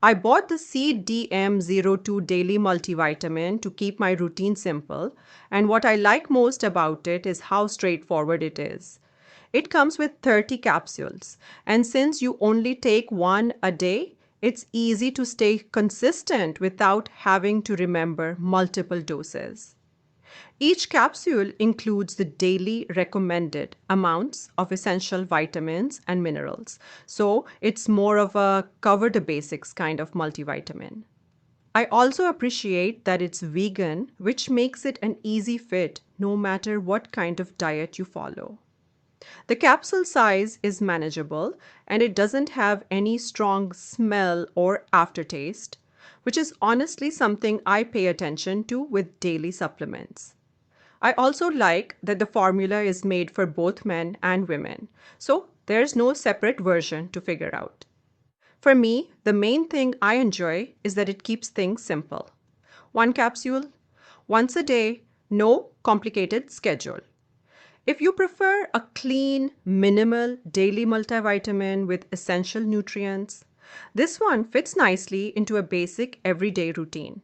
I bought the Seed DM-02 Daily Multivitamin to keep my routine simple, and what I like most about it is how straightforward it is. It comes with 30 capsules, and since you only take one a day, it's easy to stay consistent without having to remember multiple doses. Each capsule includes the daily recommended amounts of essential vitamins and minerals, so it's more of a cover the basics kind of multivitamin. I also appreciate that it's vegan, which makes it an easy fit no matter what kind of diet you follow. The capsule size is manageable and it doesn't have any strong smell or aftertaste, which is honestly something I pay attention to with daily supplements. I also like that the formula is made for both men and women, so there's no separate version to figure out. For me, the main thing I enjoy is that it keeps things simple. One capsule, once a day, no complicated schedule. If you prefer a clean, minimal daily multivitamin with essential nutrients, this one fits nicely into a basic everyday routine.